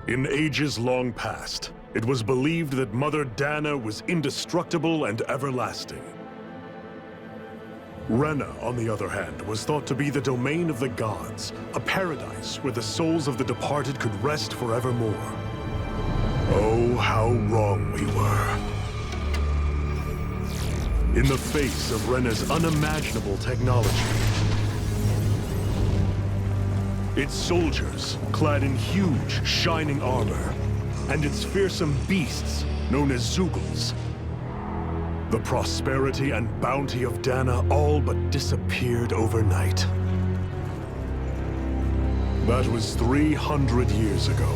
In ages long past, it was believed that Mother Dahna was indestructible and everlasting. Renan, on the other hand, was thought to be the domain of the gods, a paradise where the souls of the departed could rest forevermore. Oh, how wrong we were. In the face of Renan's unimaginable technology, its soldiers, clad in huge, shining armor, and its fearsome beasts, known as Zeugles, the prosperity and bounty of Dahna all but disappeared overnight. That was 300 years ago.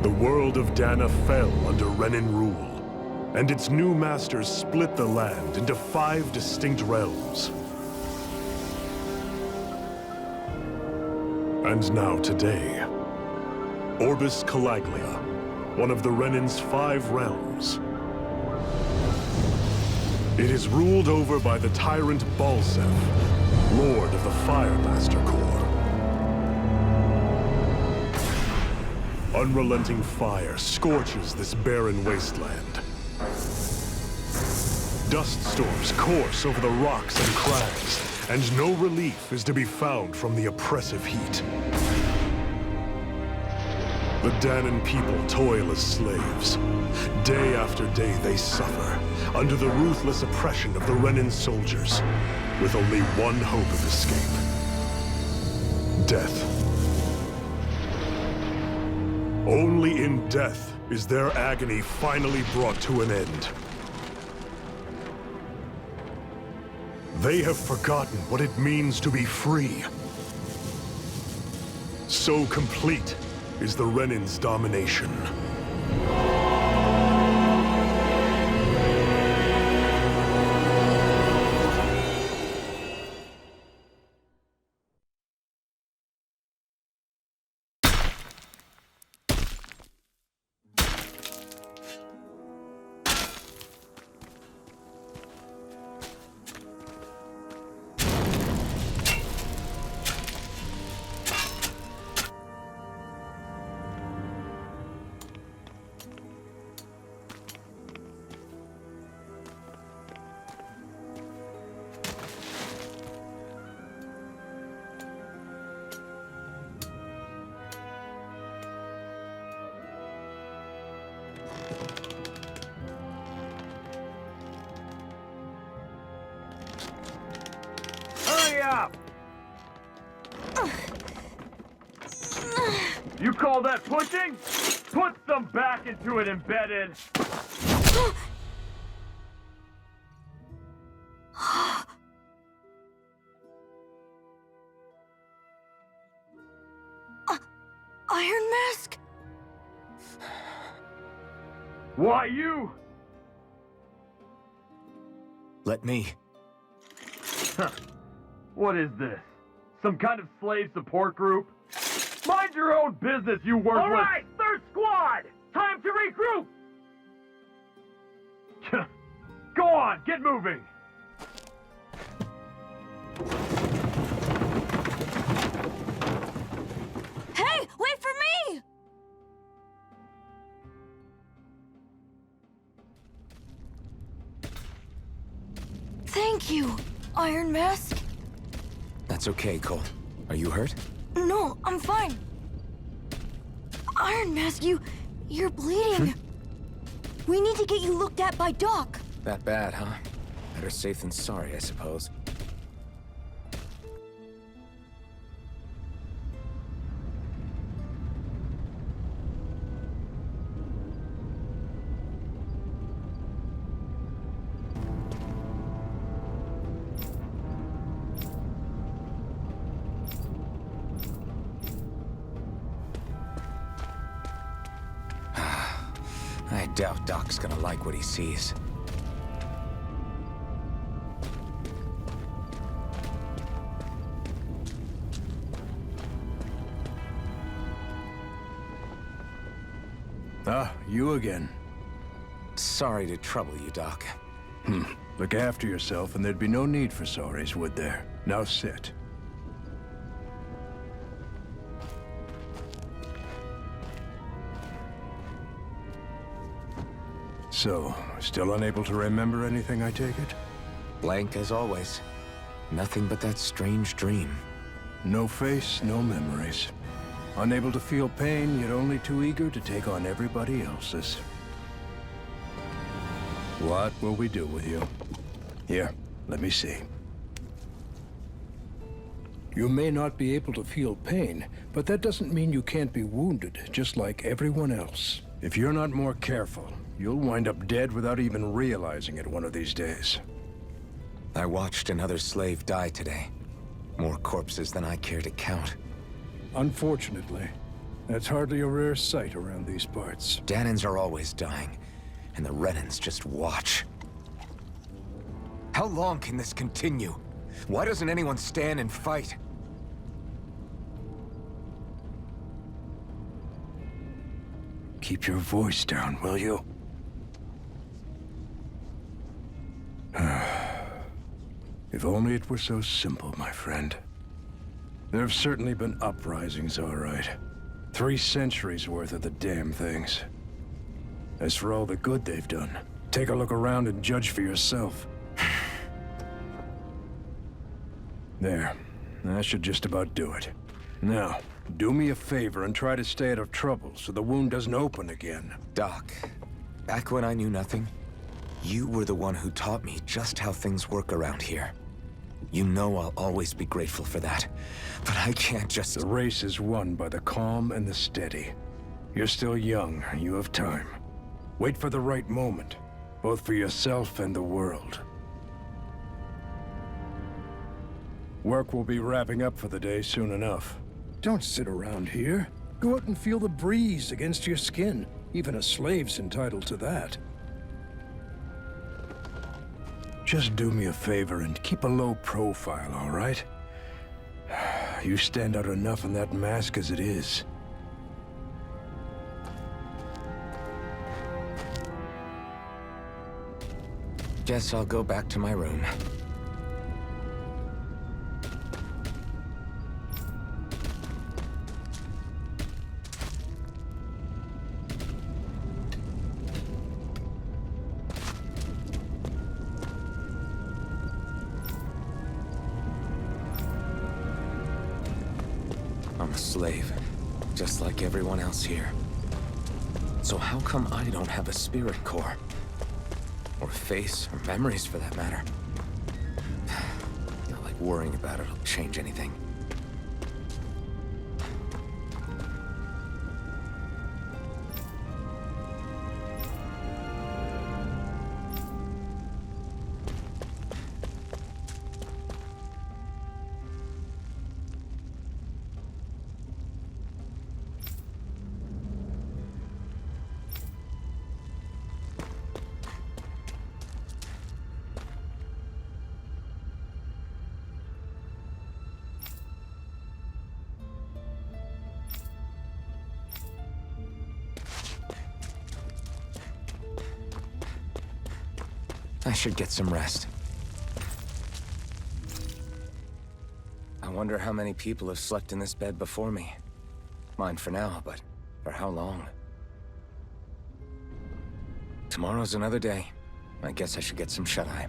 The world of Dahna fell under Renan rule, and its new masters split the land into 5 distinct realms. And now today, Orbis Calagia, one of the Renan's 5 realms. It is ruled over by the tyrant Balsef, Lord of the Firemaster Corps. Unrelenting fire scorches this barren wasteland. Dust storms course over the rocks and crags, and no relief is to be found from the oppressive heat. The Dahnan people toil as slaves. Day after day they suffer, under the ruthless oppression of the Renan soldiers, with only one hope of escape: death. Only in death is their agony finally brought to an end. They have forgotten what it means to be free. So complete is the Renan's domination. Up. You call that pushing? Put some back into it, embedded. Iron Mask? Why you? Let me. Huh. What is this? Some kind of slave support group? Mind your own business, you worthless! All right, third squad! Time to regroup! Go on, get moving! Hey, wait for me! Thank you, Iron Mask. That's okay, Cole. Are you hurt? No, I'm fine. Iron Mask, you're bleeding. We need to get you looked at by Doc. That bad, huh? Better safe than sorry, I suppose. I doubt Doc's gonna like what he sees. Ah, you again. Sorry to trouble you, Doc. Look after yourself and there'd be no need for sorries, would there? Now sit. So, still unable to remember anything, I take it? Blank as always. Nothing but that strange dream. No face, no memories. Unable to feel pain, yet only too eager to take on everybody else's. What will we do with you? Here, let me see. You may not be able to feel pain, but that doesn't mean you can't be wounded, just like everyone else. If you're not more careful, you'll wind up dead without even realizing it one of these days. I watched another slave die today. More corpses than I care to count. Unfortunately, that's hardly a rare sight around these parts. Dahnans are always dying, and the Renans just watch. How long can this continue? Why doesn't anyone stand and fight? Keep your voice down, will you? If only it were so simple, my friend. There have certainly been uprisings, all right. 3 centuries worth of the damn things. As for all the good they've done, take a look around and judge for yourself. There. That should just about do it. Now, do me a favor and try to stay out of trouble so the wound doesn't open again. Doc, back when I knew nothing, you were the one who taught me just how things work around here. You know I'll always be grateful for that, but I can't just... The race is won by the calm and the steady. You're still young, you have time. Wait for the right moment, both for yourself and the world. Work will be wrapping up for the day soon enough. Don't sit around here. Go out and feel the breeze against your skin. Even a slave's entitled to that. Just do me a favor and keep a low profile, all right? You stand out enough in that mask as it is. Guess I'll go back to my room. I'm a slave, just like everyone else here. So how come I don't have a spirit core? Or face, or memories for that matter? Not like worrying about it'll change anything. I should get some rest. I wonder how many people have slept in this bed before me. Mine for now, but for how long? Tomorrow's another day. I guess I should get some shut-eye.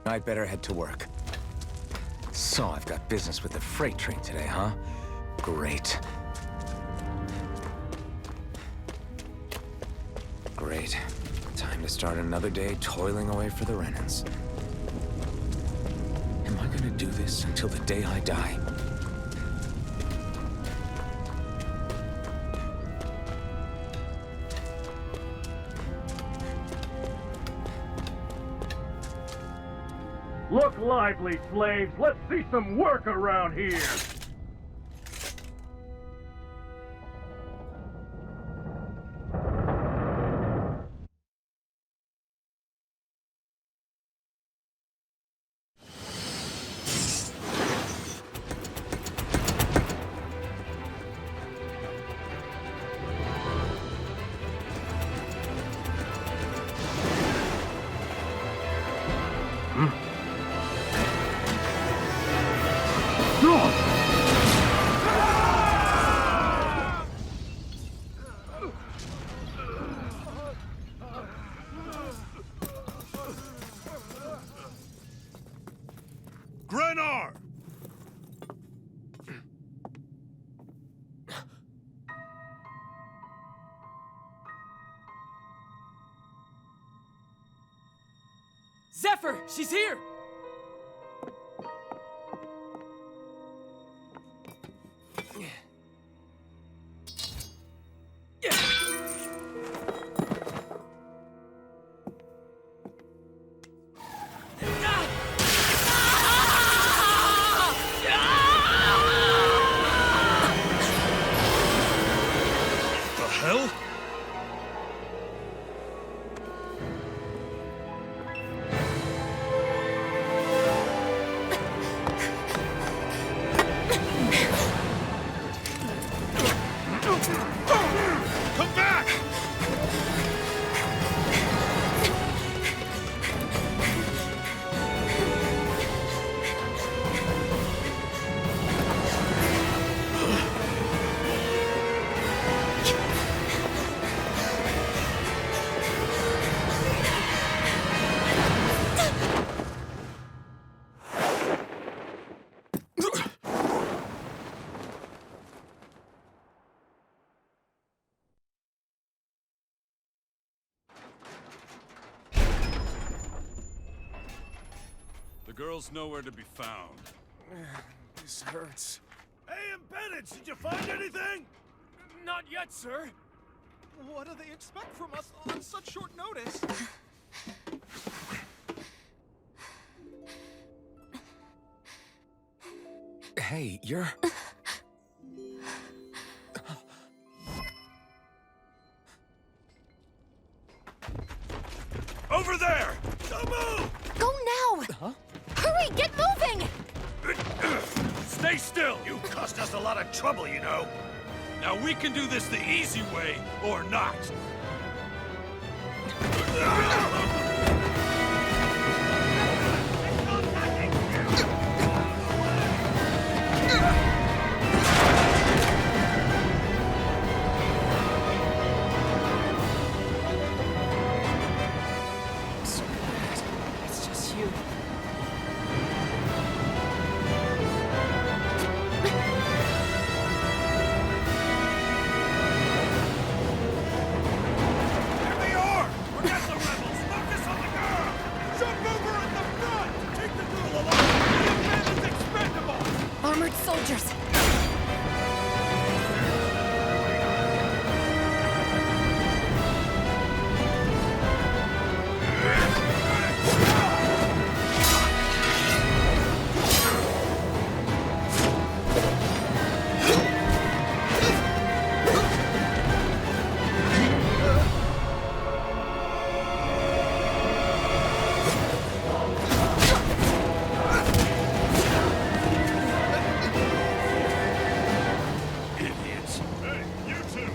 I'd better head to work. So I've got business with the freight train today, huh? Great. Great. Time to start another day toiling away for the Renans. Am I gonna do this until the day I die? Look lively, slaves! Let's see some work around here! Yennefer! She's here! The hell? Come back! The girl's nowhere to be found. This hurts. Hey, embedded, did you find anything? Not yet, sir. What do they expect from us on such short notice? Hey, you're... Over there! Don't move! Go now! Huh? Hurry, get moving! Stay still! You caused us a lot of trouble, you know. Now we can do this the easy way, or not. So bad. It's just you. Here they are! Forget the rebels! Focus on the girl! Jump over at the front! Take the girl along! The man is expendable! Armored soldiers! Idiots! Hey, you two!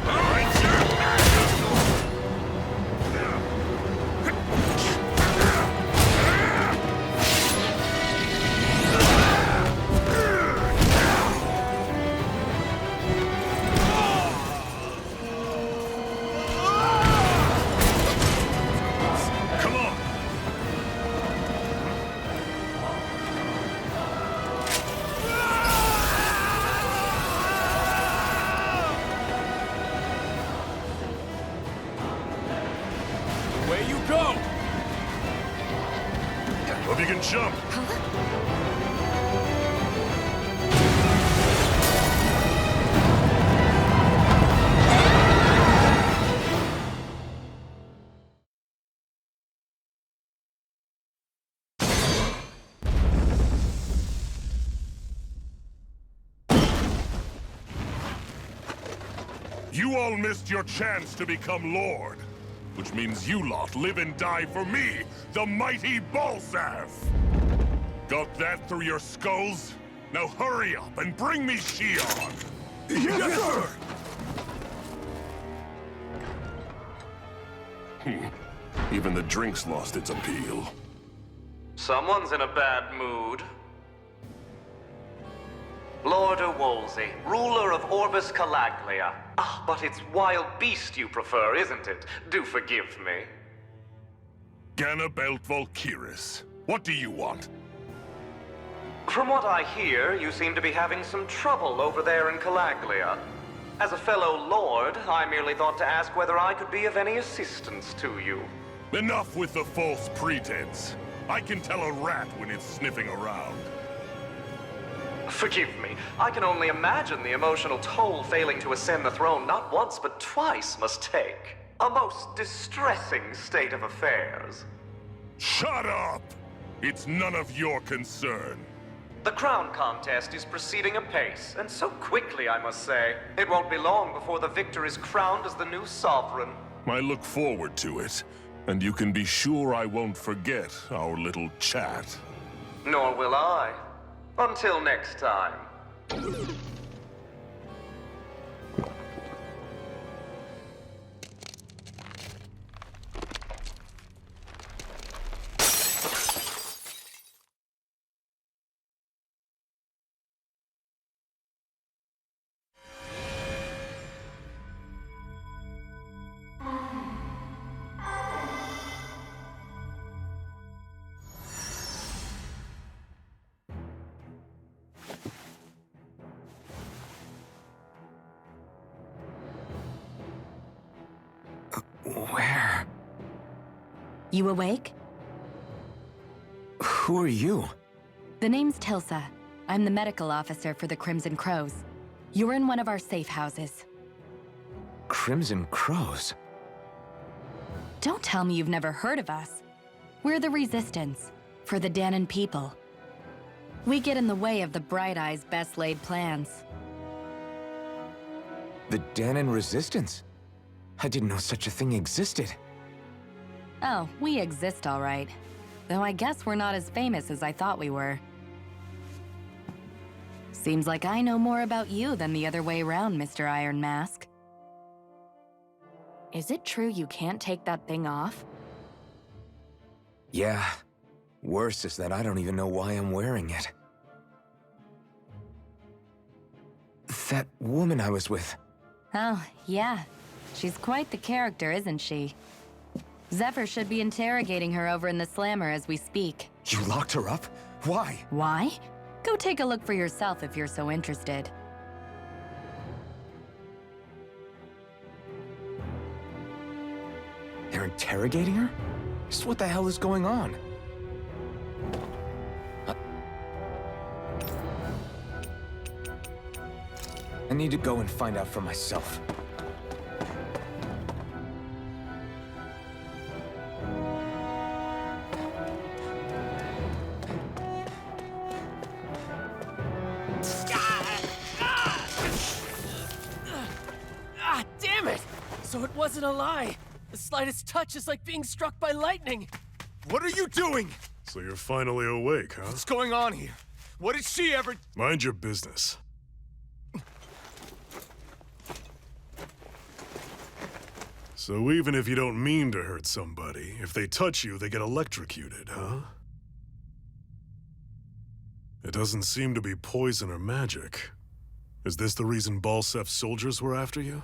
All right, sir! Come on! Away you go! Hope you can jump! You all missed your chance to become Lord. Which means you lot live and die for me, the mighty Balsav! Got that through your skulls? Now hurry up and bring me Shion! Yes, sir! Even the drink's lost its appeal. Someone's in a bad mood. Lord Wolsey, ruler of Orbis Calaglia. Ah, but it's wild beast you prefer, isn't it? Do forgive me. Ganabelt Valkyris, what do you want? From what I hear, you seem to be having some trouble over there in Calaglia. As a fellow lord, I merely thought to ask whether I could be of any assistance to you. Enough with the false pretense. I can tell a rat when it's sniffing around. Forgive me, I can only imagine the emotional toll failing to ascend the throne not once but twice must take. A most distressing state of affairs. Shut up! It's none of your concern. The crown contest is proceeding apace, and so quickly, I must say. It won't be long before the victor is crowned as the new sovereign. I look forward to it, and you can be sure I won't forget our little chat. Nor will I. Until next time. Where? You awake? Who are you? The name's Tilsa. I'm the medical officer for the Crimson Crows. You're in one of our safe houses. Crimson Crows? Don't tell me you've never heard of us. We're the Resistance, for the Dahnan people. We get in the way of the Bright Eye's best-laid plans. The Dahnan Resistance? I didn't know such a thing existed. Oh, we exist all right. Though I guess we're not as famous as I thought we were. Seems like I know more about you than the other way around, Mr. Iron Mask. Is it true you can't take that thing off? Yeah. Worse is that I don't even know why I'm wearing it. That woman I was with. Oh, yeah. She's quite the character, isn't she? Zephyr should be interrogating her over in the Slammer as we speak. You locked her up? Why? Why? Go take a look for yourself if you're so interested. They're interrogating her? Just what the hell is going on? I need to go and find out for myself. Ah, damn it! So it wasn't a lie. The slightest touch is like being struck by lightning. What are you doing? So you're finally awake, huh? What's going on here? What did she ever... Mind your business. So even if you don't mean to hurt somebody, if they touch you, they get electrocuted, huh? It doesn't seem to be poison or magic. Is this the reason Balsef's soldiers were after you?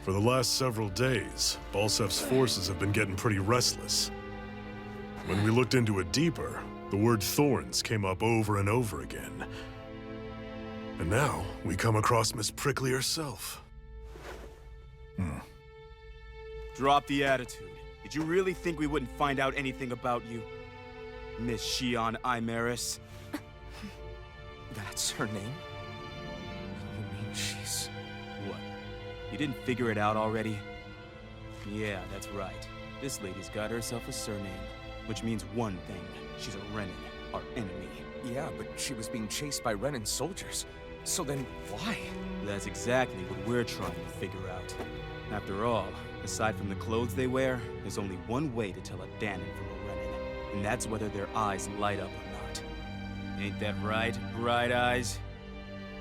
For the last several days, Balsef's forces have been getting pretty restless. When we looked into it deeper, the word thorns came up over and over again. And now, we come across Miss Prickly herself. Drop the attitude. Did you really think we wouldn't find out anything about you? Miss Shion Imaris? That's her name? You mean she's... What? You didn't figure it out already? Yeah, that's right. This lady's got herself a surname, which means one thing. She's a Renan, our enemy. Yeah, but she was being chased by Renan's soldiers. So then, why? That's exactly what we're trying to figure out. After all, aside from the clothes they wear, there's only one way to tell a Dahnan from a Renan, and that's whether their eyes light up or not. Ain't that right, Bright Eyes?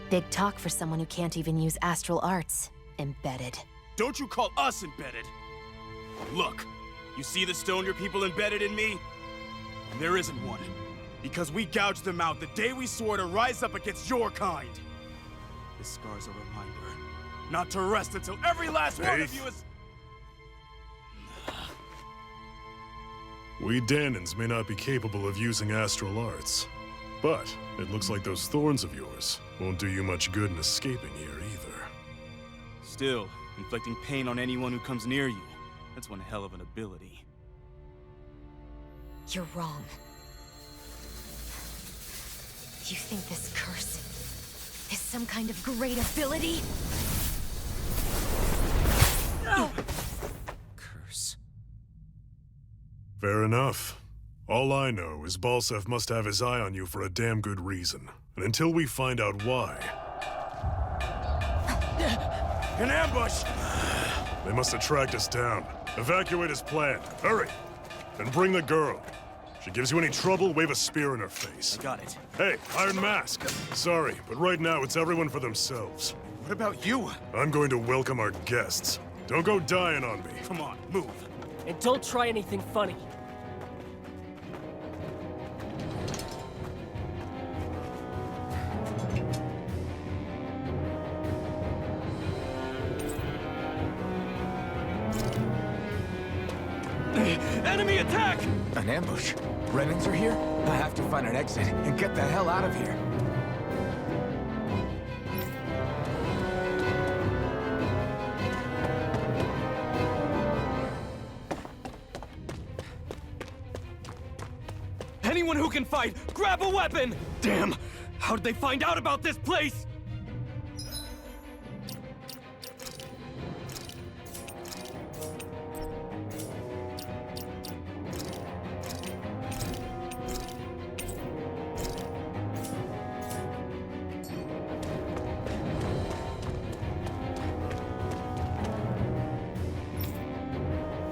Big talk for someone who can't even use astral arts. Embedded. Don't you call us embedded! Look, you see the stone your people embedded in me? There isn't one. Because we gouged them out the day we swore to rise up against your kind. This scar's a reminder not to rest until every last one of you is... We Dahnans may not be capable of using astral arts, but it looks like those thorns of yours won't do you much good in escaping here either. Still, inflicting pain on anyone who comes near you, that's one hell of an ability. You're wrong. You think this curse is some kind of great ability? Curse. Fair enough. All I know is Balsev must have his eye on you for a damn good reason. And until we find out why... An ambush! They must have tracked us down. Evacuate as planned. Hurry! And bring the girl. If she gives you any trouble, wave a spear in her face. I got it. Hey, Iron Mask. Sorry, but right now it's everyone for themselves. What about you? I'm going to welcome our guests. Don't go dying on me. Come on, move. And don't try anything funny. Enemy attack! An ambush? Renans are here? I have to find an exit and get the hell out of here. Anyone who can fight, grab a weapon! Damn! How did they find out about this place?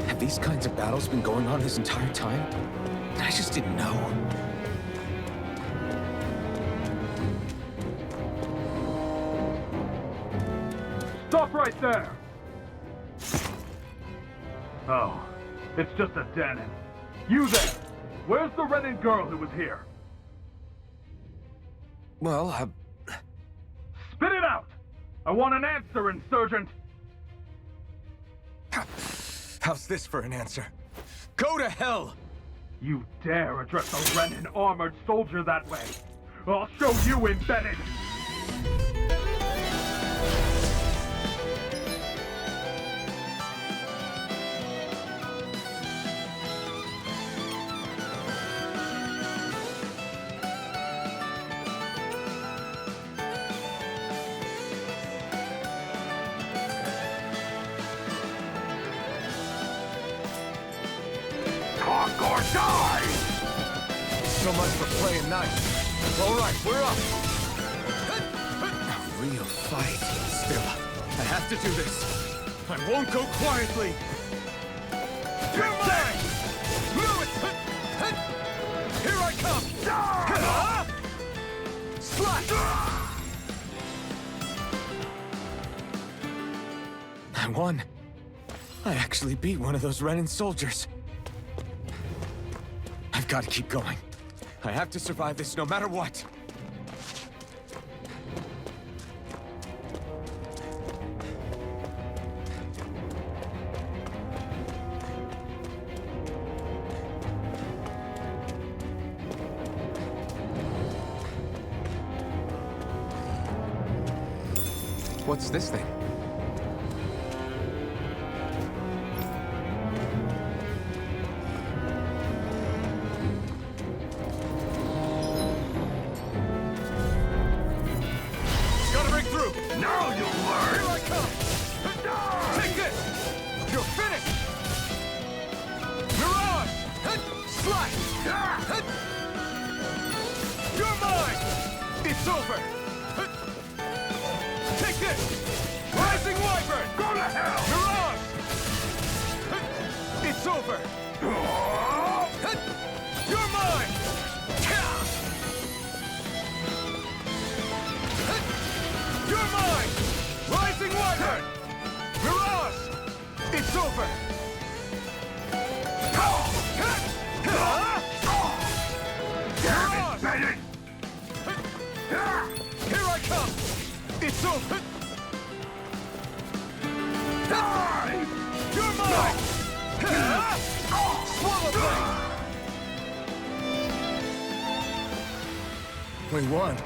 Have these kinds of battles been going on this entire time? I just didn't know. Stop right there! Oh, it's just a Dahna. You there! Where's the Renan girl who was here? Well, Spit it out! I want an answer, Insurgent! how's this for an answer? Go to hell! You dare address a Renan armored soldier that way? I'll show you, embedded! Talk or die! So much for playing nice. All right, we're up. A real fight. Still, I have to do this. I won't go quietly. You're mine! Move it! Here I come! Slash! I won. I actually beat one of those Renan soldiers. I've got to keep going. I have to survive this no matter what. What's this thing? Now you'll learn! Here I come! Take this! You're finished! Mirage! Slash! You're mine! It's over! Take this! Rising Wyvern! Go to hell! Mirage! It's over! You're mine! You're mine! Rising Wyvern! Mirage! It's over! Damn it, Here I come! It's over! Die! You're mine! Swallow blade! We won.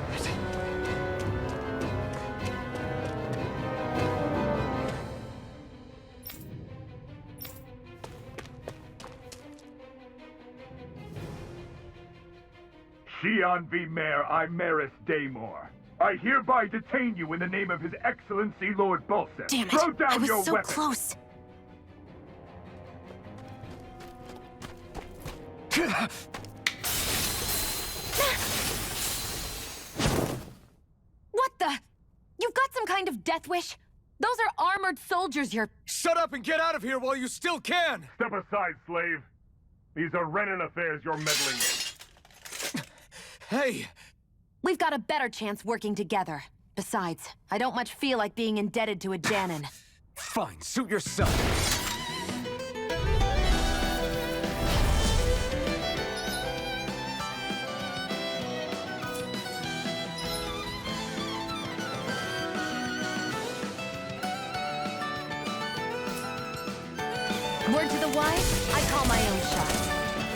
Xian V. Mayor Imeris Daymore. I hereby detain you in the name of His Excellency Lord Bulseth. Damn it! Throw down I was your so weapon. close. What the? You've got some kind of death wish? Those are armored soldiers you're... Shut up and get out of here while you still can! Step aside, slave. These are Renan affairs you're meddling in. Hey! We've got a better chance working together. Besides, I don't much feel like being indebted to a Dahnan. Fine, suit yourself. Word to the wise, I call my own shots.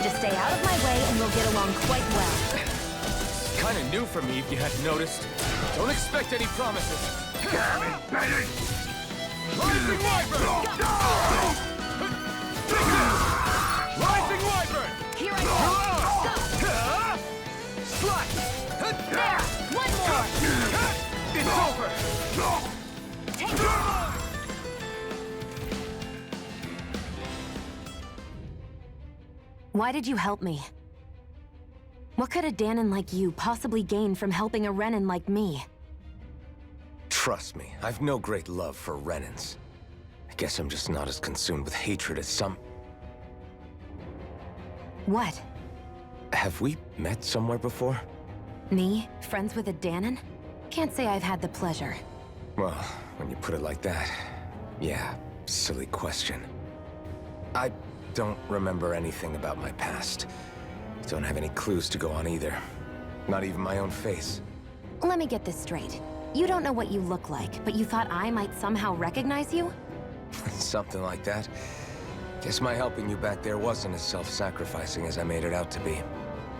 Just stay out of my way and we'll get along quite well. Kinda new for me if you hadn't noticed. Don't expect any promises. Damn it, Bennett! Rising Wyvern! Rising Wyvern! Here I go! Slash! There! One more! It's over! Take it! Why did you help me? What could a Dahnan like you possibly gain from helping a Renan like me? Trust me, I've no great love for Renans. I guess I'm just not as consumed with hatred as some... What? Have we met somewhere before? Me? Friends with a Dahnan? Can't say I've had the pleasure. Well, when you put it like that, yeah, silly question. I don't remember anything about my past. Don't have any clues to go on either. Not even my own face. Let me get this straight. You don't know what you look like, but you thought I might somehow recognize you? Something like that. Guess my helping you back there wasn't as self-sacrificing as I made it out to be.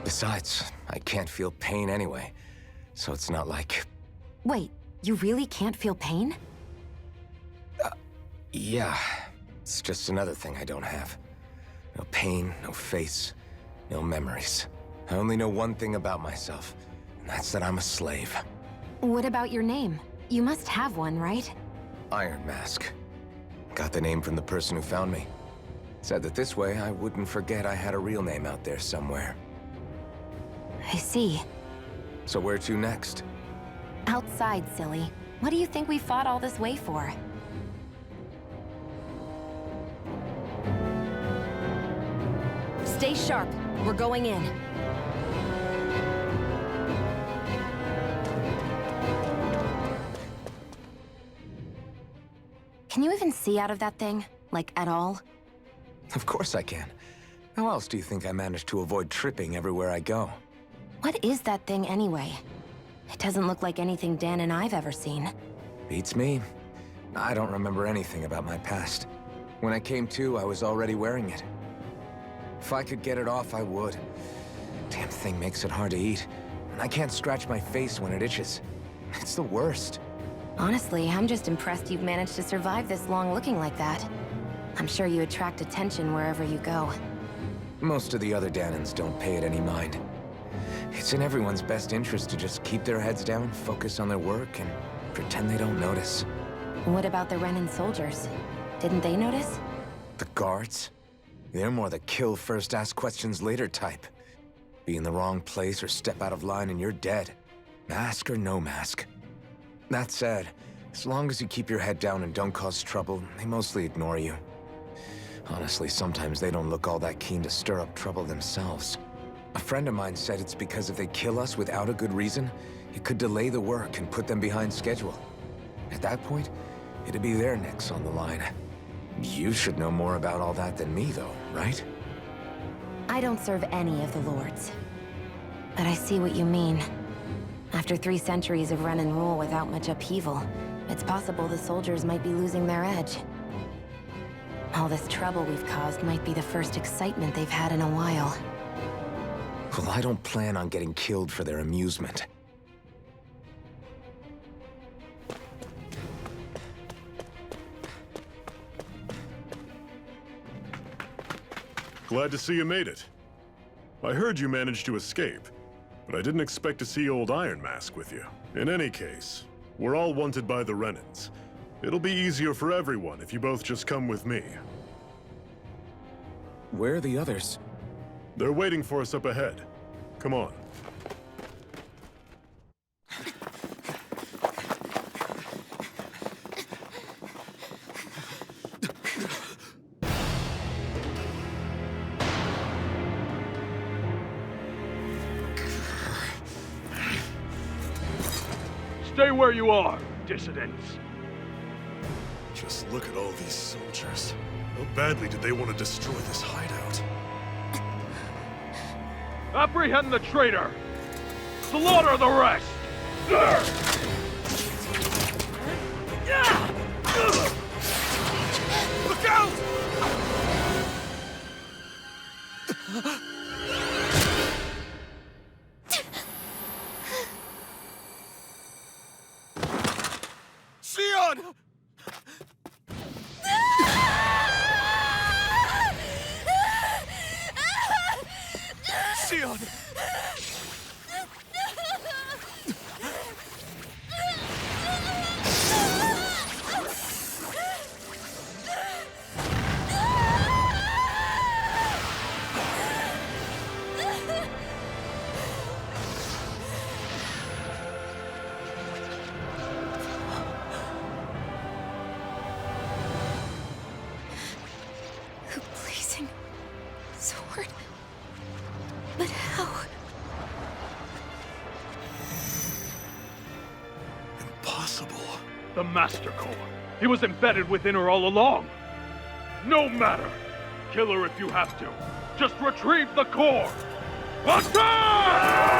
Besides, I can't feel pain anyway, so it's not like... Wait, you really can't feel pain? Yeah. It's just another thing I don't have. No pain, no face, no memories. I only know one thing about myself, and that's that I'm a slave. What about your name? You must have one, right? Iron Mask. Got the name from the person who found me. Said that this way I wouldn't forget I had a real name out there somewhere. I see. So where to next? Outside, silly. What do you think we fought all this way for? Stay sharp. We're going in. Can you even see out of that thing? Like, at all? Of course I can. How else do you think I managed to avoid tripping everywhere I go? What is that thing anyway? It doesn't look like anything Dan and I've ever seen. Beats me. I don't remember anything about my past. When I came to, I was already wearing it. If I could get it off, I would. Damn thing makes it hard to eat. And I can't scratch my face when it itches. It's the worst. Honestly, I'm just impressed you've managed to survive this long looking like that. I'm sure you attract attention wherever you go. Most of the other Dahnans don't pay it any mind. It's in everyone's best interest to just keep their heads down, focus on their work, and pretend they don't notice. What about the Renan soldiers? Didn't they notice? The guards? They're more the kill first, ask questions later type. Be in the wrong place or step out of line and you're dead. Mask or no mask. That said, as long as you keep your head down and don't cause trouble, they mostly ignore you. Honestly, sometimes they don't look all that keen to stir up trouble themselves. A friend of mine said it's because if they kill us without a good reason, it could delay the work and put them behind schedule. At that point, it'd be their necks on the line. You should know more about all that than me, though, right? I don't serve any of the lords. But I see what you mean. After 3 centuries of Renan rule without much upheaval, it's possible the soldiers might be losing their edge. All this trouble we've caused might be the first excitement they've had in a while. Well, I don't plan on getting killed for their amusement. Glad to see you made it. I heard you managed to escape. but I didn't expect to see old Iron Mask with you. In any case, we're all wanted by the Renans. It'll be easier for everyone if you both just come with me. Where are the others? They're waiting for us up ahead. Come on. Stay where you are, dissidents. Just look at all these soldiers. How badly did they want to destroy this hideout? Apprehend the traitor! Slaughter the rest! Look out! Sion! Sion! The blazing sword. But how? Impossible. The Master Core. He was embedded within her all along. No matter. Kill her if you have to. Just retrieve the core. Attack!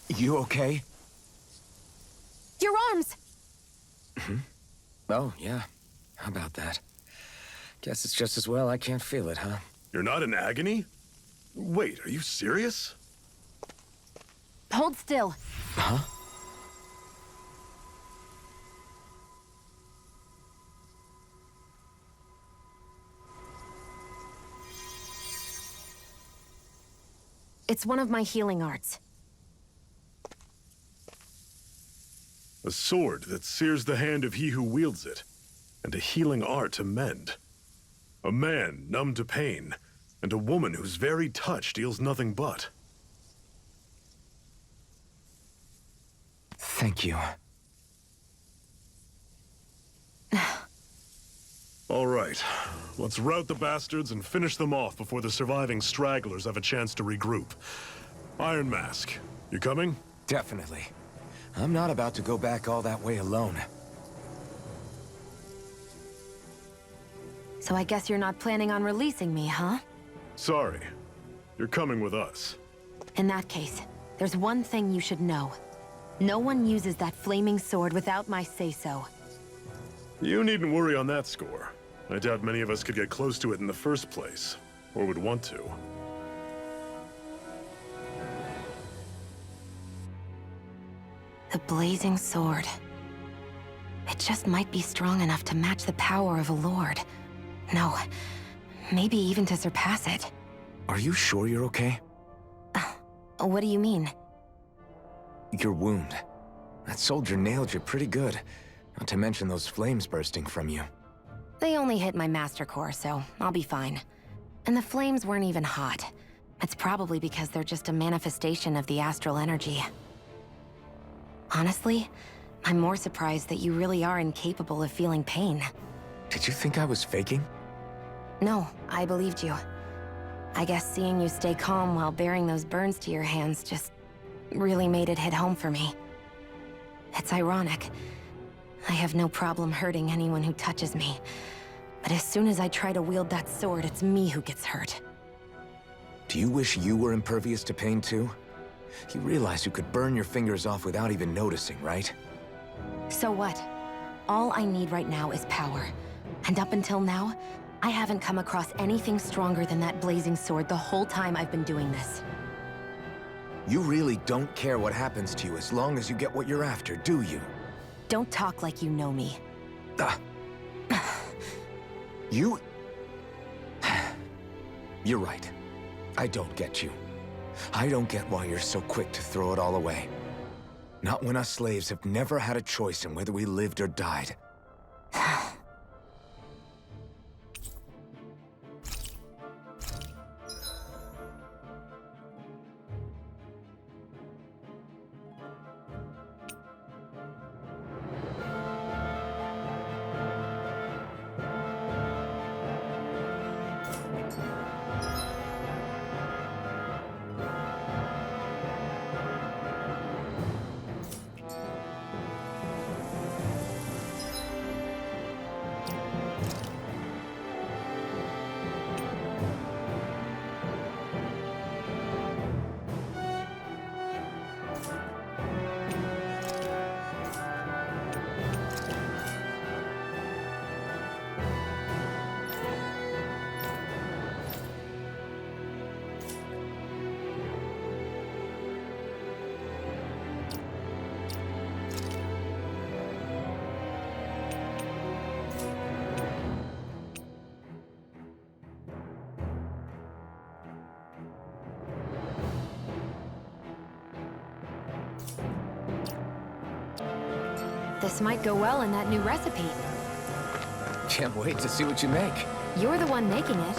You okay? Your arms! Oh, yeah. How about that? Guess it's just as well I can't feel it, huh? You're not in agony? Wait, are you serious? Hold still. Huh? It's one of my healing arts. A sword that sears the hand of he who wields it, and a healing art to mend. A man numb to pain, and a woman whose very touch deals nothing but. Thank you. All right, let's rout the bastards and finish them off before the surviving stragglers have a chance to regroup. Iron Mask, you coming? Definitely. I'm not about to go back all that way alone. So I guess you're not planning on releasing me, huh? Sorry. You're coming with us. In that case, there's one thing you should know. No one uses that flaming sword without my say-so. You needn't worry on that score. I doubt many of us could get close to it in the first place, or would want to. The blazing sword. It just might be strong enough to match the power of a lord. No, maybe even to surpass it. Are you sure you're okay? What do you mean? Your wound. That soldier nailed you pretty good. Not to mention those flames bursting from you. They only hit my master core, so I'll be fine. And the flames weren't even hot. It's probably because they're just a manifestation of the astral energy. Honestly, I'm more surprised that you really are incapable of feeling pain. Did you think I was faking? No, I believed you. I guess seeing you stay calm while bearing those burns to your hands just really made it hit home for me. It's ironic. I have no problem hurting anyone who touches me. But as soon as I try to wield that sword, it's me who gets hurt. Do you wish you were impervious to pain too? You realize you could burn your fingers off without even noticing, right? So what? All I need right now is power. And up until now, I haven't come across anything stronger than that blazing sword the whole time I've been doing this. You really don't care what happens to you as long as you get what you're after, do you? Don't talk like you know me. You... You're right. I don't get you. I don't get why you're so quick to throw it all away. Not when us slaves have never had a choice in whether we lived or died. This might go well in that new recipe. Can't wait to see what you make. You're the one making it.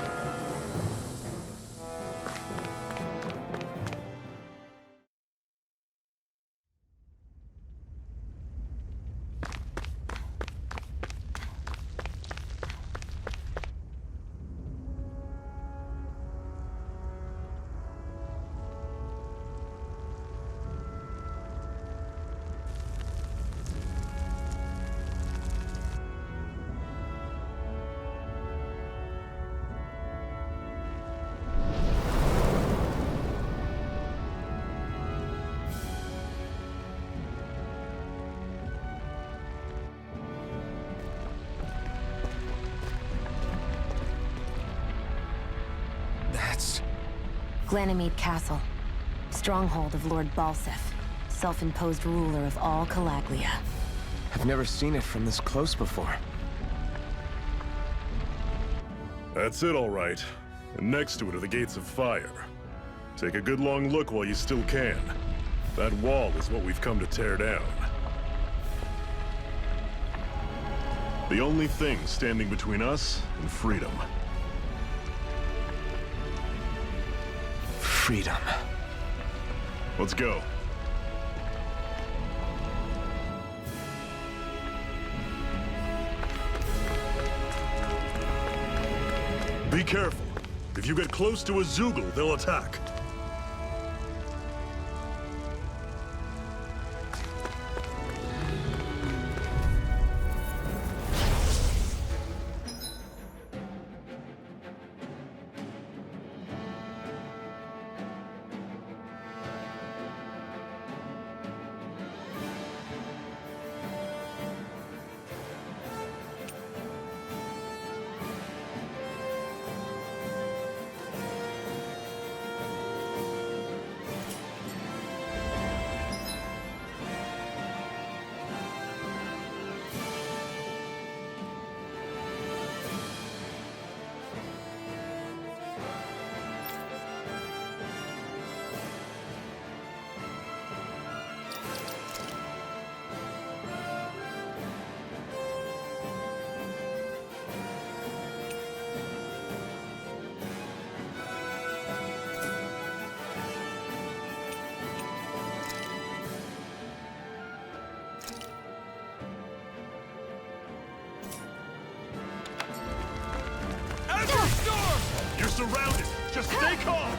Ganymede Castle, stronghold of Lord Balsef, self-imposed ruler of all Calagia. I've never seen it from this close before. That's it, all right. And next to it are the gates of fire. Take a good long look while you still can. That wall is what we've come to tear down. The only thing standing between us and freedom. Freedom. Let's go. Be careful. If you get close to a Zoogle, they'll attack. You're surrounded! Just stay calm!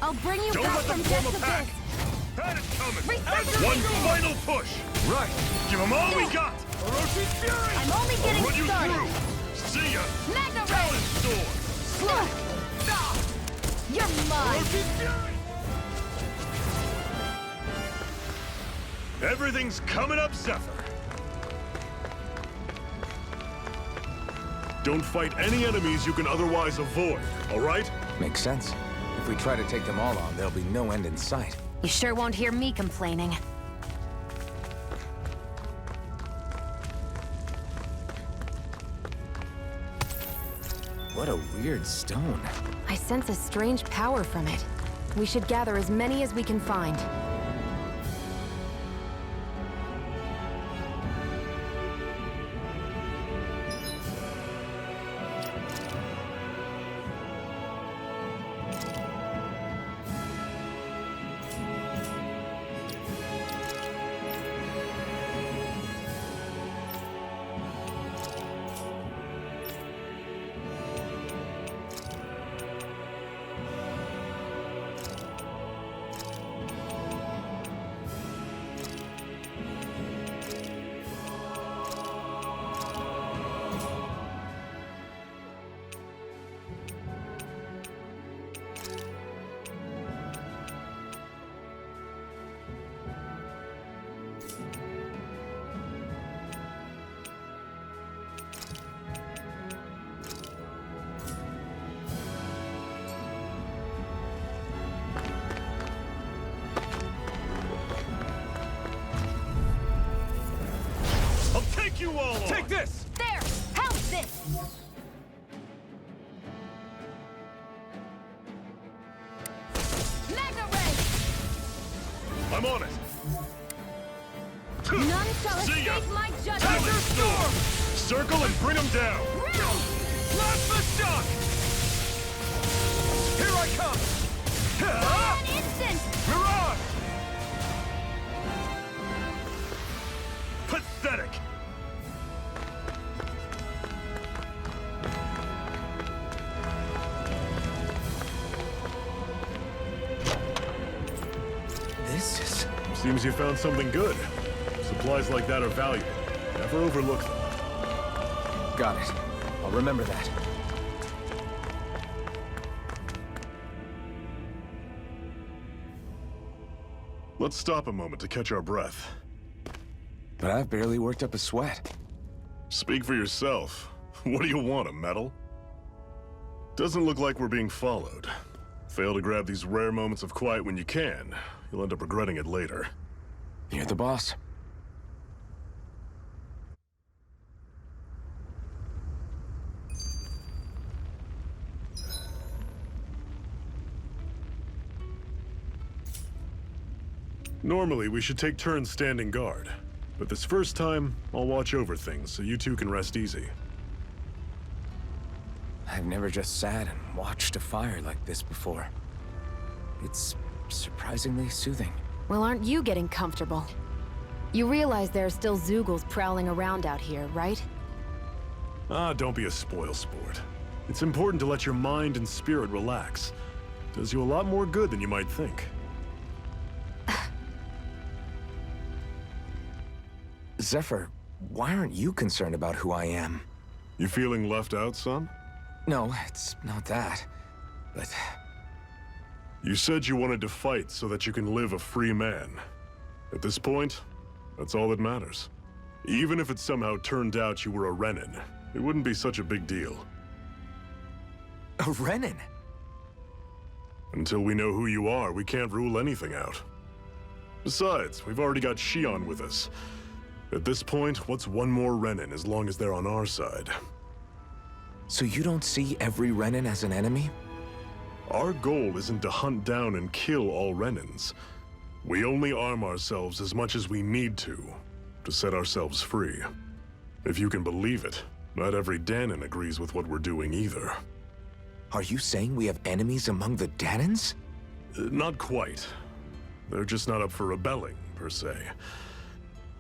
I'll bring you Don't back let them from form death a to pack! this. Had it coming! Reset One the final push! Right! Give them all we got! Orochi's Fury! I'm only I'll getting run you started. through! See ya! Magna Ray! Talon Sword! You're mine. Orochi's Fury! Everything's coming up, Zephyr! Don't fight any enemies you can otherwise avoid, alright? Makes sense. If we try to take them all on, there'll be no end in sight. You sure won't hear me complaining. What a weird stone. I sense a strange power from it. We should gather as many as we can find. You all on. Take this! There! How's this? Magna Ray! I'm on it! None shall See ya. escape my Talon judgment! Storm! Circle and bring them down! Blast the shock! Here I come! An instant! Mirage! Pathetic! This is... Seems you found something good. Supplies like that are valuable. Never overlook them. Got it. I'll remember that. Let's stop a moment to catch our breath. But I've barely worked up a sweat. Speak for yourself. What do you want, a medal? Doesn't look like we're being followed. Fail to grab these rare moments of quiet when you can. You'll end up regretting it later. You're the boss. Normally, we should take turns standing guard. But this first time, I'll watch over things so you two can rest easy. I've never just sat and watched a fire like this before. It's surprisingly soothing. Well, aren't you getting comfortable? You realize there are still Zeugles prowling around out here, right? Ah, don't be a spoilsport. It's important to let your mind and spirit relax. Does you a lot more good than you might think. Zephyr, why aren't you concerned about who I am? You feeling left out, son? No, it's not that. But... You said you wanted to fight so that you can live a free man. At this point, that's all that matters. Even if it somehow turned out you were a Renan, it wouldn't be such a big deal. A Renan? Until we know who you are, we can't rule anything out. Besides, we've already got Shion with us. At this point, what's one more Renan as long as they're on our side? So you don't see every Renan as an enemy? Our goal isn't to hunt down and kill all Renans. We only arm ourselves as much as we need to set ourselves free. If you can believe it, not every Dahnan agrees with what we're doing either. Are you saying we have enemies among the Dahnans? Not quite. They're just not up for rebelling, per se.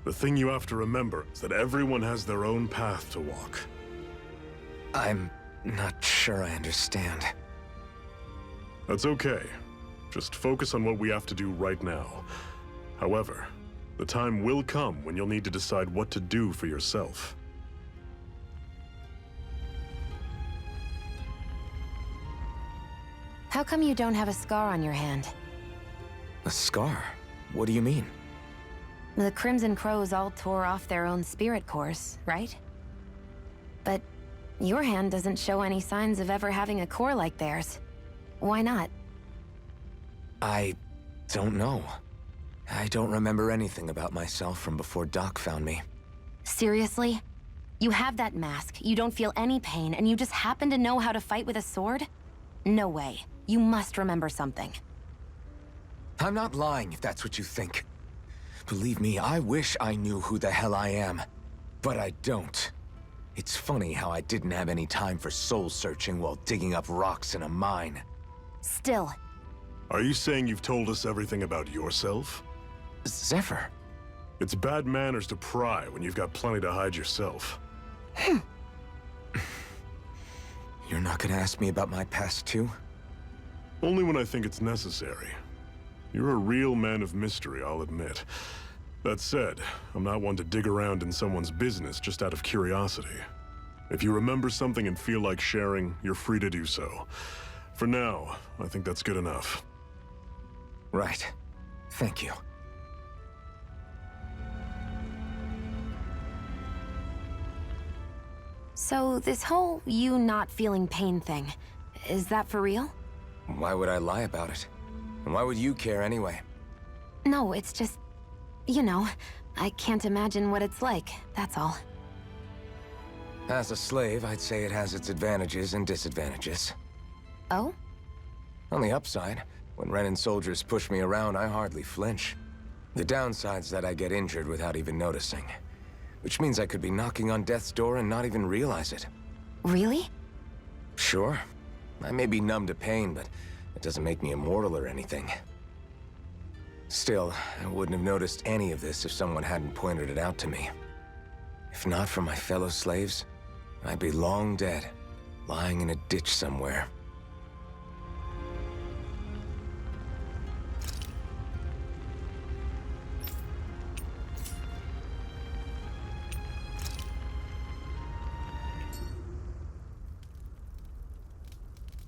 The thing you have to remember is that everyone has their own path to walk. I'm not sure I understand. That's okay. Just focus on what we have to do right now. However, the time will come when you'll need to decide what to do for yourself. How come you don't have a scar on your hand? A scar? What do you mean? The Crimson Crows all tore off their own spirit cores, right? But your hand doesn't show any signs of ever having a core like theirs. Why not? I don't know. I don't remember anything about myself from before Doc found me. Seriously? You have that mask, you don't feel any pain, and you just happen to know how to fight with a sword? No way. You must remember something. I'm not lying if that's what you think. Believe me, I wish I knew who the hell I am. But I don't. It's funny how I didn't have any time for soul searching while digging up rocks in a mine. Still. Are you saying you've told us everything about yourself? Zephyr. It's bad manners to pry when you've got plenty to hide yourself. You're not gonna ask me about my past too? Only when I think it's necessary. You're a real man of mystery, I'll admit. That said, I'm not one to dig around in someone's business just out of curiosity. If you remember something and feel like sharing, you're free to do so. For now, I think that's good enough. Right. Thank you. So this whole you not feeling pain thing, is that for real? Why would I lie about it? And why would you care anyway? No, it's just, you know, I can't imagine what it's like, that's all. As a slave, I'd say it has its advantages and disadvantages. Oh? On the upside, when Renan soldiers push me around, I hardly flinch. The downside's that I get injured without even noticing. Which means I could be knocking on death's door and not even realize it. Really? Sure. I may be numb to pain, but it doesn't make me immortal or anything. Still, I wouldn't have noticed any of this if someone hadn't pointed it out to me. If not for my fellow slaves, I'd be long dead, lying in a ditch somewhere.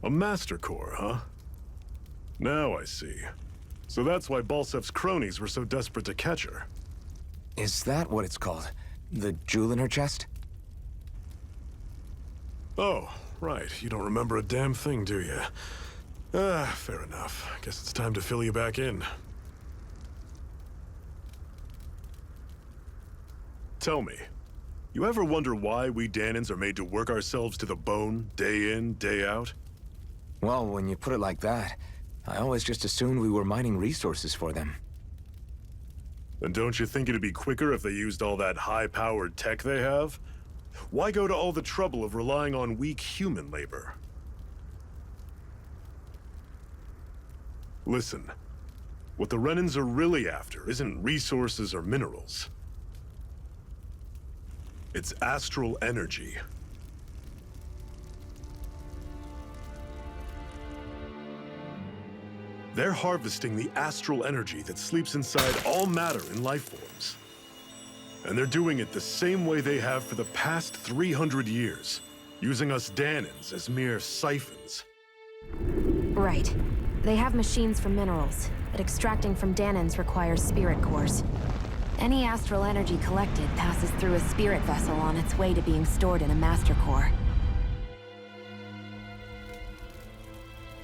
A Master Core, huh? Now I see. So that's why Balsef's cronies were so desperate to catch her. Is that what it's called? The jewel in her chest? Oh, right. You don't remember a damn thing, do you? Fair enough. Guess it's time to fill you back in. Tell me, you ever wonder why we Dahnans are made to work ourselves to the bone, day in, day out? Well, when you put it like that, I always just assumed we were mining resources for them. Then don't you think it'd be quicker if they used all that high-powered tech they have? Why go to all the trouble of relying on weak human labor? Listen, what the Renans are really after isn't resources or minerals. It's astral energy. They're harvesting the astral energy that sleeps inside all matter in life forms. And they're doing it the same way they have for the past 300 years, using us Dahnans as mere siphons. Right. They have machines for minerals, but extracting from Dahnans requires spirit cores. Any astral energy collected passes through a spirit vessel on its way to being stored in a master core.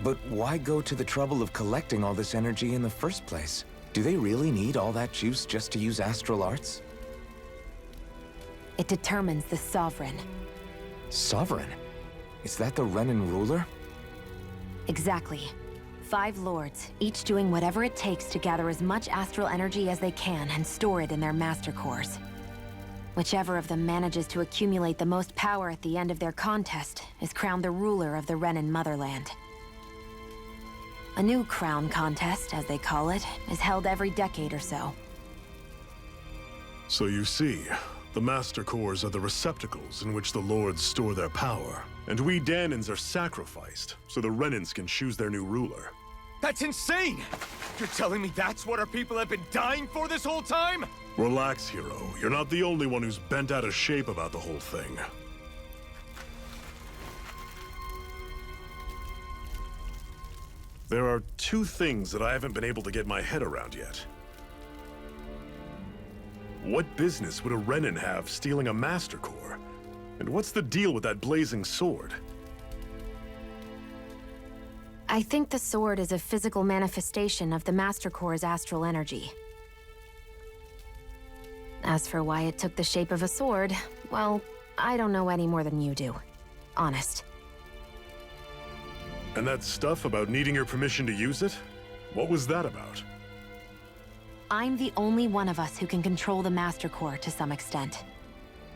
But why go to the trouble of collecting all this energy in the first place? Do they really need all that juice just to use astral arts? It determines the Sovereign. Sovereign? Is that the Renan ruler? Exactly. 5 lords, each doing whatever it takes to gather as much astral energy as they can and store it in their master cores. Whichever of them manages to accumulate the most power at the end of their contest is crowned the ruler of the Renan motherland. A new crown contest, as they call it, is held every decade or so. So you see, The Master Cores are the receptacles in which the Lords store their power, and we Dahnans are sacrificed so the Renans can choose their new ruler. That's insane! You're telling me that's what our people have been dying for this whole time? Relax, hero. You're not the only one who's bent out of shape about the whole thing. There are two things that I haven't been able to get my head around yet. What business would a Renan have stealing a Master Core? And what's the deal with that blazing sword? I think the sword is a physical manifestation of the Master Core's astral energy. As for why it took the shape of a sword, well, I don't know any more than you do. Honest. And that stuff about needing your permission to use it? What was that about? I'm the only one of us who can control the Master Core to some extent.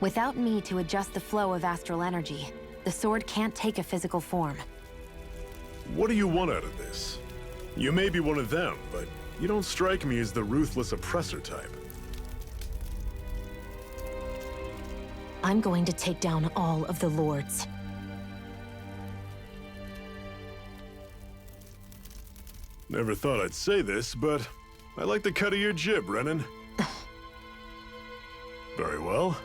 Without me to adjust the flow of astral energy, the sword can't take a physical form. What do you want out of this? You may be one of them, but you don't strike me as the ruthless oppressor type. I'm going to take down all of the Lords. Never thought I'd say this, but I like the cut of your jib, Renan. Very well.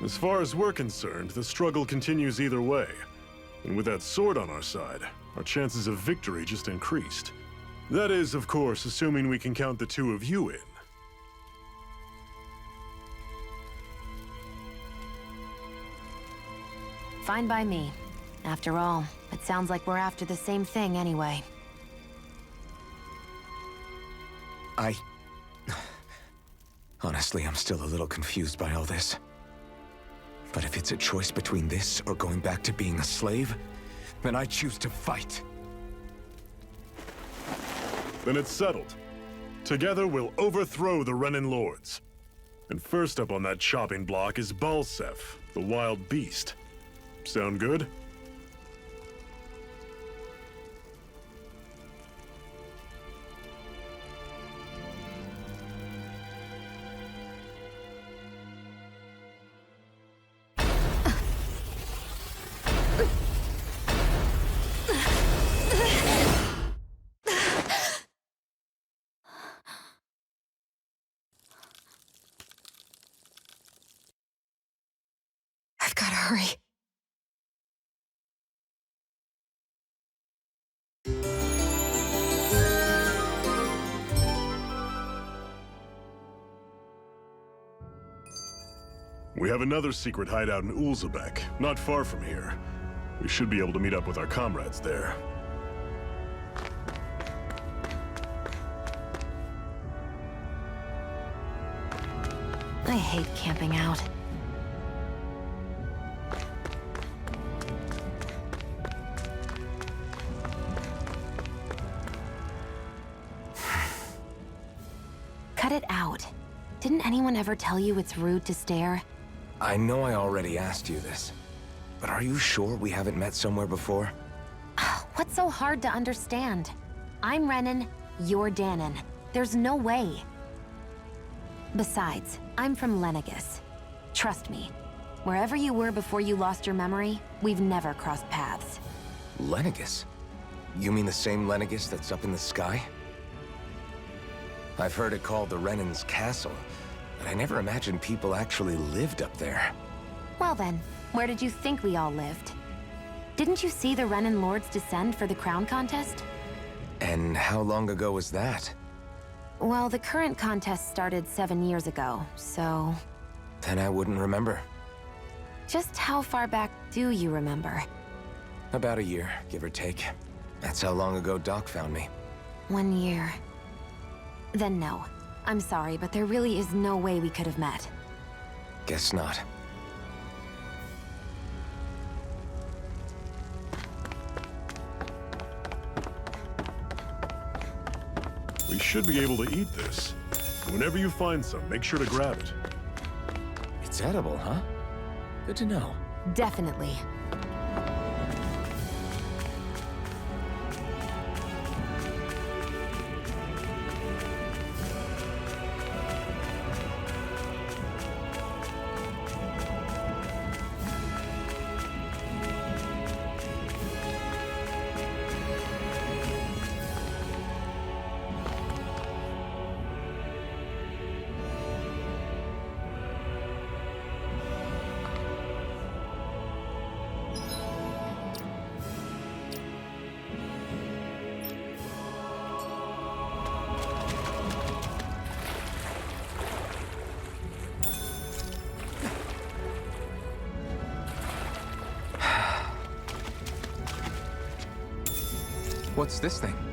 As far as we're concerned, the struggle continues either way. And with that sword on our side, our chances of victory just increased. That is, of course, assuming we can count the two of you in. Fine by me. After all, it sounds like we're after the same thing anyway. Honestly, I'm still a little confused by all this. But if it's a choice between this or going back to being a slave, then I choose to fight. Then it's settled. Together we'll overthrow the Renan Lords. And first up on that chopping block is Balsef, the wild beast. Sound good? I've gotta hurry. We have another secret hideout in Ulzebek, not far from here. We should be able to meet up with our comrades there. I hate camping out. Cut it out. Didn't anyone ever tell you it's rude to stare? I know I already asked you this, but are you sure we haven't met somewhere before? What's so hard to understand? I'm Renan, you're Dahnan. There's no way. Besides, I'm from Lenegus. Trust me, wherever you were before you lost your memory, we've never crossed paths. Lenegus? You mean the same Lenegus that's up in the sky? I've heard it called the Renan's Castle, but I never imagined people actually lived up there. Well then, where did you think we all lived? Didn't you see the Renan Lords descend for the crown contest? And how long ago was that? Well, the current contest started 7 years ago, so... Then I wouldn't remember. Just how far back do you remember? About a year, give or take. That's how long ago Doc found me. 1 year. Then no. I'm sorry, but there really is no way we could have met. Guess not. We should be able to eat this. Whenever you find some, make sure to grab it. It's edible, huh? Good to know. Definitely. What's this thing?